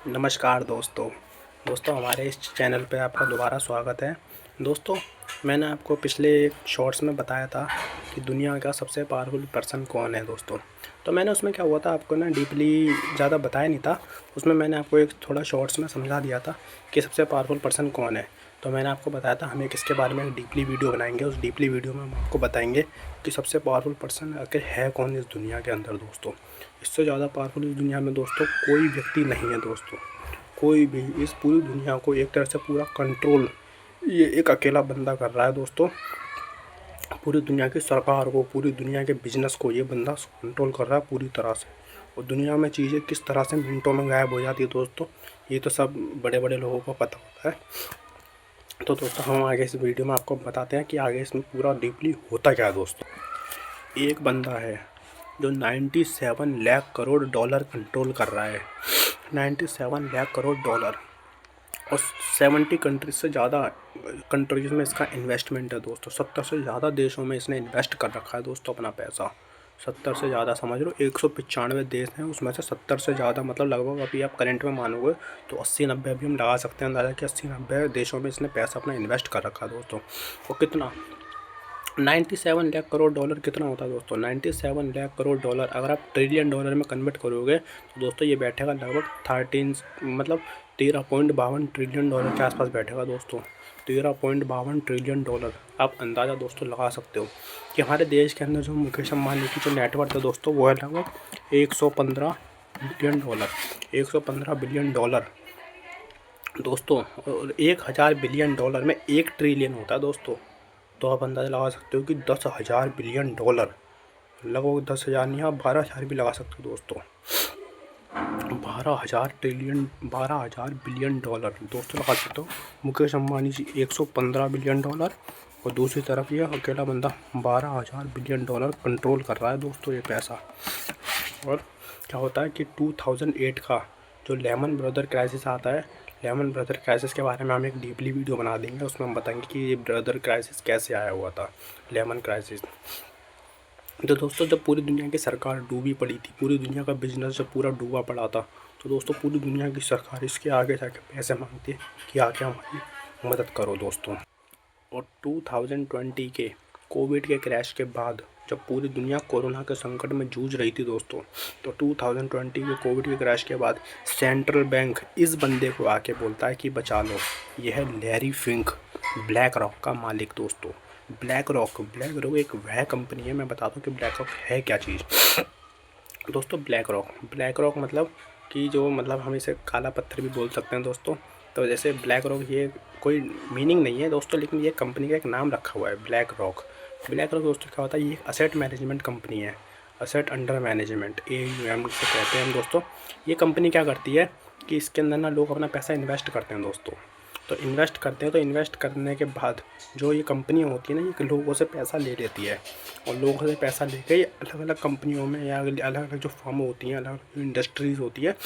नमस्कार दोस्तों हमारे इस चैनल पे आपका दोबारा स्वागत है। दोस्तों, मैंने आपको पिछले एक शॉर्ट्स में बताया था कि दुनिया का सबसे पावरफुल पर्सन कौन है दोस्तों। तो मैंने उसमें क्या हुआ था आपको ना डीपली ज़्यादा बताया नहीं था। उसमें मैंने आपको एक थोड़ा शॉर्ट्स में समझा दिया था कि सबसे पावरफुल पर्सन कौन है। तो मैंने आपको बताया था हम एक इसके बारे में डीपली वीडियो बनाएंगे। उस डीपली वीडियो में हम आपको बताएंगे कि सबसे पावरफुल पर्सन आखिर है कौन इस दुनिया के अंदर दोस्तों। इससे ज़्यादा पावरफुल इस दुनिया में दोस्तों कोई व्यक्ति नहीं है दोस्तों। कोई भी इस पूरी दुनिया को एक तरह से पूरा कंट्रोल ये एक अकेला बंदा कर रहा है दोस्तों। पूरी दुनिया की सरकार को, पूरी दुनिया के बिजनेस को ये बंदा कंट्रोल कर रहा है पूरी तरह से। और दुनिया में चीज़ें किस तरह से मिनटों में गायब हो जाती है दोस्तों, ये तो सब बड़े बड़े लोगों को पता होता है। तो दोस्तों हम आगे इस वीडियो में आपको बताते हैं कि आगे इसमें पूरा डीपली होता क्या है दोस्तों। एक बंदा है जो 97 लाख करोड़ डॉलर कंट्रोल कर रहा है। 97 लाख करोड़ डॉलर और 70 कंट्रीज से ज़्यादा कंट्रीज़ में इसका इन्वेस्टमेंट है दोस्तों। 70 से ज़्यादा देशों में इसने इन्वेस्ट कर रखा है दोस्तों अपना पैसा। 70 से ज़्यादा समझ लो, 195 देश हैं, उसमें से 70 से ज़्यादा मतलब लगभग अभी आप करंट में मानोगे तो 80-90 अभी हम लगा सकते हैं अंदाज़ा कि 80-90 देशों में इसने पैसा अपना इन्वेस्ट कर रखा है दोस्तों। और कितना 97 लाख करोड़ डॉलर कितना होता है दोस्तों। 97 लाख करोड़ डॉलर अगर आप ट्रिलियन डॉलर में कन्वर्ट करोगे तो दोस्तों ये बैठेगा लगभग 13.52 ट्रिलियन डॉलर के आसपास बैठेगा दोस्तों। 13.52 ट्रिलियन डॉलर। आप अंदाज़ा दोस्तों लगा सकते हो कि हमारे देश के अंदर जो मुकेश अम्बानी की जो नेटवर्थ है दोस्तों वो है लगभग 115 बिलियन डॉलर। 115 बिलियन डॉलर दोस्तों। और 1000 बिलियन डॉलर में 1 ट्रिलियन होता है दोस्तों। तो आप अंदाज़ा लगा सकते हो कि 10,000 बिलियन डॉलर, लगभग 10,000 नहीं, आप 12,000 भी लगा सकते हो दोस्तों। 12,000 बिलियन डॉलर दोस्तों लगा सकते हो। मुकेश अम्बानी जी 115 बिलियन डॉलर और दूसरी तरफ ये अकेला बंदा 12,000 बिलियन डॉलर कंट्रोल कर रहा है दोस्तों ये पैसा। और क्या होता है कि 2008 का जो लेमन ब्रदर क्राइसिस आता है, लेमन ब्रदर क्राइसिस के बारे में हम एक डीपली वीडियो बना देंगे। उसमें हम बताएंगे कि ये ब्रदर क्राइसिस कैसे आया हुआ था, लेमन क्राइसिस। तो दोस्तों जब पूरी दुनिया की सरकार डूबी पड़ी थी, पूरी दुनिया का बिजनेस जब पूरा डूबा पड़ा था, तो दोस्तों पूरी दुनिया की सरकार इसके आगे जाके पैसे मांगती है कि आके हमारी मदद करो दोस्तों। और 2020 के कोविड के क्रैश के बाद जब पूरी दुनिया कोरोना के संकट में जूझ रही थी दोस्तों, तो 2020 के कोविड के क्रैश के बाद सेंट्रल बैंक इस बंदे को आके बोलता है कि बचा लो। यह है लैरी फिंक, ब्लैक रॉक का मालिक दोस्तों। ब्लैक रॉक एक वह कंपनी है। मैं बताता हूँ कि ब्लैक रॉक है क्या चीज़ दोस्तों। ब्लैक रॉक मतलब कि जो मतलब हम इसे काला पत्थर भी बोल सकते हैं दोस्तों। तो जैसे ब्लैक रॉक ये कोई मीनिंग नहीं है दोस्तों, लेकिन ये कंपनी का एक नाम रखा हुआ है ब्लैक रॉक। ब्लैक रॉक दोस्तों क्या होता है, ये एक असेट मैनेजमेंट कंपनी है। असेट अंडर मैनेजमेंट AUM से कहते हैं हम दोस्तों। ये कंपनी क्या करती है कि इसके अंदर ना लोग अपना पैसा इन्वेस्ट करते हैं दोस्तों। तो इन्वेस्ट करते हैं, तो इन्वेस्ट करने के बाद जो ये कंपनी होती है ना, ये लोगों से पैसा ले लेती है। और लोगों से पैसा लेके ये अलग अलग कंपनियों में या अलग अलग जो फर्म होती हैं, अलग अलग इंडस्ट्रीज़ होती है,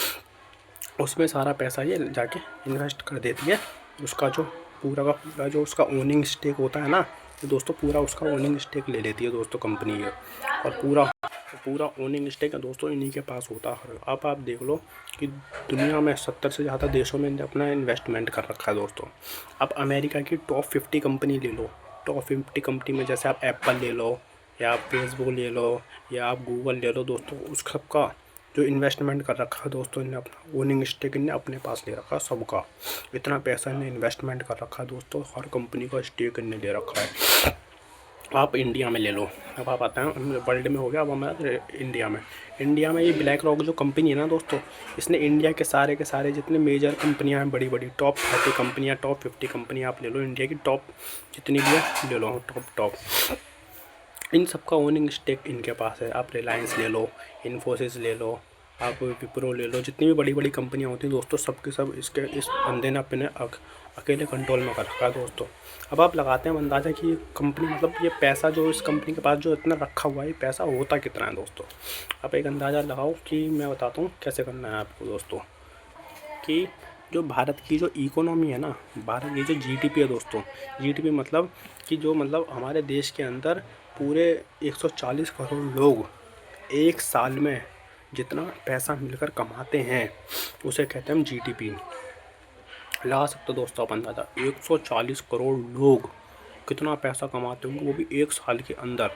उसमें सारा पैसा ये जाके इन्वेस्ट कर देती है। उसका जो पूरा का पूरा जो उसका ओनिंग स्टेक होता है ना, तो दोस्तों पूरा उसका ओनिंग स्टेक ले लेती है दोस्तों कंपनी है। और पूरा ओनिंग स्टेक है दोस्तों इन्हीं के पास होता है। अब आप देख लो कि दुनिया में 70 से ज़्यादा देशों में अपना इन्वेस्टमेंट कर रखा है दोस्तों। अब अमेरिका की टॉप 50 कंपनी ले लो। टॉप 50 कंपनी में जैसे आप एप्पल ले लो, या आप फेसबुक ले लो, या आप गूगल ले लो दोस्तों। उस सबका जो इन्वेस्टमेंट कर रखा है दोस्तों इन्हें, अपना ओनिंग स्टेक इन्हें अपने पास ले रखा है सबका। इतना पैसा इन्हें इन्वेस्टमेंट कर रखा है दोस्तों, हर कंपनी का स्टेक इन्हें ले रखा है। आप इंडिया में ले लो। अब आप आते हैं वर्ल्ड में हो गया, अब हमारा इंडिया में ये ब्लैक रॉक जो कंपनी है ना दोस्तों, इसने इंडिया के सारे जितने मेजर कंपनियां हैं, बड़ी बड़ी टॉप 30 कंपनियां, टॉप 50 कंपनियां आप ले लो, इंडिया की टॉप जितनी भी है ले लो, टॉप इन सबका ओनिंग स्टेक इनके पास है। आप रिलायंस ले लो, इन्फोसिस ले लो, आप विप्रो ले लो, जितनी भी बड़ी बड़ी कंपनियां होती हैं दोस्तों, सब के सब इस बंदे ने अपने अकेले कंट्रोल में कर रखा है दोस्तों। अब आप लगाते हैं अंदाज़ा कि कंपनी मतलब ये पैसा जो इस कंपनी के पास जो इतना रखा हुआ है, ये पैसा होता कितना है दोस्तों। आप एक अंदाज़ा लगाओ कि मैं बताता हूँ कैसे करना है आपको दोस्तों। कि जो भारत की जो इकोनॉमी है ना, भारत की जो GDP है दोस्तों, GDP मतलब कि जो मतलब हमारे देश के अंदर पूरे 140 करोड़ लोग एक साल में जितना पैसा मिलकर कमाते हैं उसे कहते हैं हम जीडीपी। लगा सकते हो दोस्तों आप अंदाज़ा, 140 करोड़ लोग कितना पैसा कमाते होंगे, वो भी एक साल के अंदर।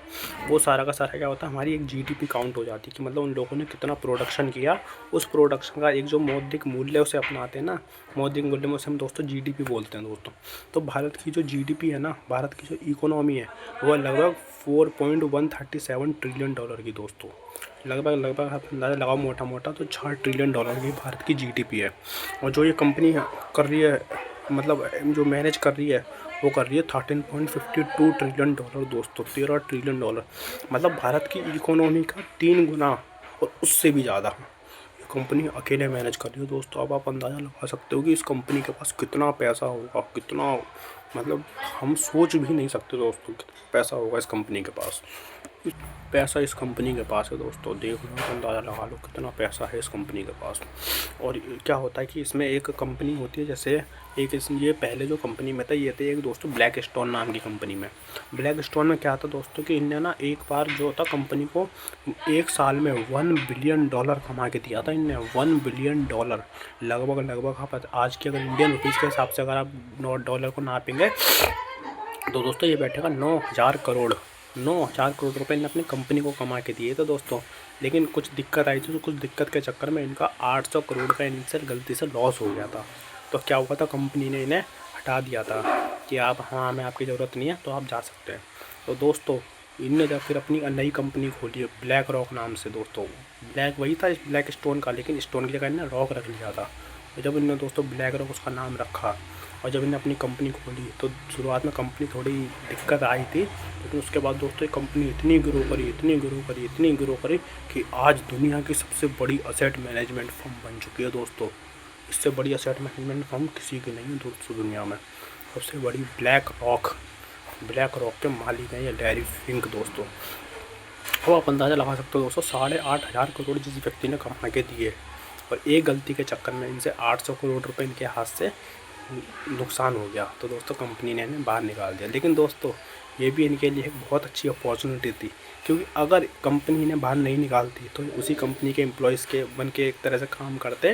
वो सारा का सारा क्या होता है, हमारी एक जीडीपी काउंट हो जाती है कि मतलब उन लोगों ने कितना प्रोडक्शन किया, उस प्रोडक्शन का एक जो मौद्रिक मूल्य उसे अपनाते हैं ना, मौद्रिक मूल्य में उसे हम दोस्तों जीडीपी बोलते हैं दोस्तों। तो भारत की जो जीडीपी है ना, भारत की जो इकोनॉमी है वो लगभग 4.137 ट्रिलियन डॉलर की दोस्तों, लगभग आप अंदाज़ा लगाओ मोटा मोटा तो 4 ट्रिलियन डॉलर की भारत की जीडीपी है। और जो ये कंपनी कर रही है, मतलब जो मैनेज कर रही है, वो कर रही है 13.52 ट्रिलियन डॉलर दोस्तों, 13 ट्रिलियन डॉलर, मतलब भारत की इकोनॉमी का 3 गुना और उससे भी ज़्यादा ये कंपनी अकेले मैनेज कर रही है दोस्तों। अब आप अंदाज़ा लगा सकते हो कि इस कंपनी के पास कितना पैसा होगा, कितना, मतलब हम सोच भी नहीं सकते दोस्तों कितना पैसा होगा इस कंपनी के पास। पैसा इस कंपनी के पास है दोस्तों, देख लो, अंदाज़ा लगा लो कितना पैसा है इस कंपनी के पास। और क्या होता है कि इसमें एक कंपनी होती है, जैसे एक ये पहले जो कंपनी में था ये थे एक दोस्तों ब्लैक स्टोन नाम की कंपनी में। ब्लैक स्टोन में क्या था दोस्तों कि इनने ना एक बार जो था कंपनी को एक साल में 1 बिलियन डॉलर कमा के दिया था इनने, 1 बिलियन डॉलर, लगभग आप आज के अगर इंडियन रुपीज़ के हिसाब से अगर आप डॉलर को नापेंगे तो दोस्तों ये बैठेगा 9,000 करोड़ रुपए इन्हें अपनी कंपनी को कमा के दिए थे दोस्तों। लेकिन कुछ दिक्कत आई थी, तो कुछ दिक्कत के चक्कर में इनका 800 करोड़ का इनसे गलती से लॉस हो गया था। तो क्या हुआ था, कंपनी ने इन्हें हटा दिया था कि आप, हाँ हमें आपकी ज़रूरत नहीं है तो आप जा सकते हैं। तो दोस्तों इनने जब फिर अपनी नई कंपनी खोली है ब्लैक रॉक नाम से दोस्तों, ब्लैक वही था ब्लैक स्टोन का, लेकिन स्टोन की जगह इन्हें रॉक रख लिया था। तो जब इन्होंने दोस्तों ब्लैक रॉक उसका नाम रखा और जब इन्हें अपनी कंपनी खोली तो शुरुआत में कंपनी थोड़ी दिक्कत आई थी, लेकिन उसके बाद दोस्तों ये कंपनी इतनी ग्रो करी कि आज दुनिया की सबसे बड़ी असेट मैनेजमेंट फर्म बन चुकी है दोस्तों। इससे बड़ी असेट मैनेजमेंट फर्म किसी की नहीं है दोस्तों दुनिया में। सबसे बड़ी ब्लैक रॉक के मालिक हैं ये लैरी फिंक दोस्तों। अब आप अंदाज़ा लगा सकते हो दोस्तों, 8,500 करोड़ जिस व्यक्ति ने कमा के दिए और एक गलती के चक्कर में इनसे 800 करोड़ रुपए इनके हाथ से नुकसान हो गया, तो दोस्तों कंपनी ने इन्हें बाहर निकाल दिया। लेकिन दोस्तों ये भी इनके लिए एक बहुत अच्छी अपॉर्चुनिटी थी, क्योंकि अगर कंपनी इन्हें बाहर नहीं निकालती तो उसी कंपनी के एम्प्लॉयज़ के बन के एक तरह से काम करते,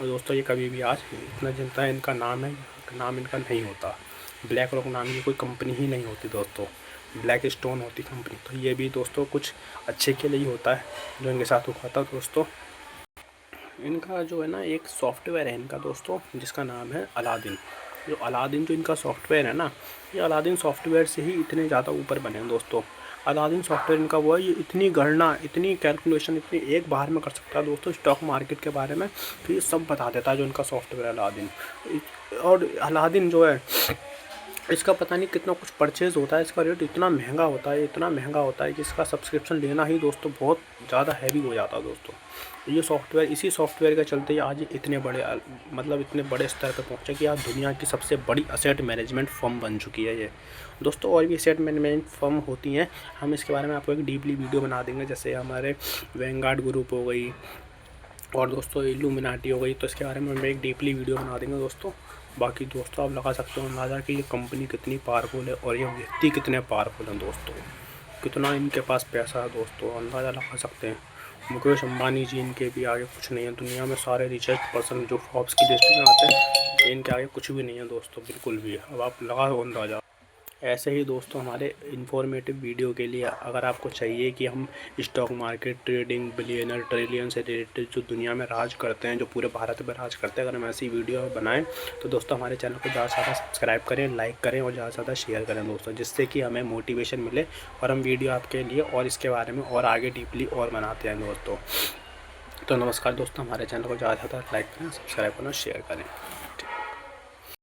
और दोस्तों ये कभी भी आज इतना जनता इनका नाम है, नाम इनका नहीं होता। ब्लैक रॉक नाम की कोई कंपनी ही नहीं होती दोस्तों, ब्लैक स्टोन होती कंपनी। तो ये भी दोस्तों कुछ अच्छे के लिए ही होता है जो इनके साथ हुआ था दोस्तों। इनका जो है ना एक सॉफ्टवेयर है इनका दोस्तों, जिसका नाम है अलादीन। जो अलादीन जो इनका सॉफ्टवेयर है ना, ये अलादीन सॉफ्टवेयर से ही इतने ज़्यादा ऊपर बने हैं दोस्तों। अलादीन सॉफ्टवेयर इनका वो है, ये इतनी गणना, इतनी कैलकुलेशन, इतनी एक बार में कर सकता है दोस्तों स्टॉक मार्केट के बारे में, तो ये सब बता देता है जो इनका सॉफ्टवेयर अलादीन। और अलादीन जो है इसका पता नहीं कितना कुछ परचेज़ होता है, इसका रेट इतना महंगा होता है कि इसका सब्सक्रिप्शन लेना ही दोस्तों बहुत ज़्यादा हैवी हो जाता है दोस्तों। ये सॉफ्टवेयर, इसी सॉफ्टवेयर के चलते ही आज इतने बड़े स्तर पर पहुँचे कि आज दुनिया की सबसे बड़ी असेट मैनेजमेंट फर्म बन चुकी है ये दोस्तों। और भी असेट मैनेजमेंट फर्म होती हैं, हम इसके बारे में आपको एक डीपली वीडियो बना देंगे, जैसे हमारे वैनगार्ड ग्रुप हो गई और दोस्तों इल्यूमिनाटी हो गई, तो इसके बारे में हम एक डीपली वीडियो बना देंगे दोस्तों। बाकी दोस्तों आप लगा सकते हो अंदाज़ा कि ये कंपनी कितनी पावरफुल है और ये व्यक्ति कितने पावरफुल हैं दोस्तों, कितना इनके पास पैसा है दोस्तों, अंदाज़ा लगा सकते हैं। मुकेश अंबानी जी इनके भी आगे कुछ नहीं है दुनिया में, सारे रिचेस्ट पर्सन जो फॉर्ब्स की लिस्ट में आते हैं इनके आगे कुछ भी नहीं है दोस्तों, बिल्कुल भी। अब आप लगाओ अंदाज़ा। ऐसे ही दोस्तों हमारे इन्फॉर्मेटिव वीडियो के लिए अगर आपको चाहिए कि हम stock market, trading, billionaire, trillion से रिलेटेड जो दुनिया में राज करते हैं, जो पूरे भारत में राज करते हैं, अगर हम ऐसी वीडियो बनाएं तो दोस्तों हमारे चैनल को ज़्यादा से ज़्यादा सब्सक्राइब करें, लाइक करें और ज़्यादा से ज़्यादा शेयर करें दोस्तों, जिससे कि हमें मोटिवेशन मिले और हम वीडियो आपके लिए और इसके बारे में और आगे डीपली और बनाते हैं दोस्तों। तो नमस्कार दोस्तों, हमारे चैनल को ज़्यादा से ज़्यादा लाइक करें, सब्सक्राइब करें, शेयर करें।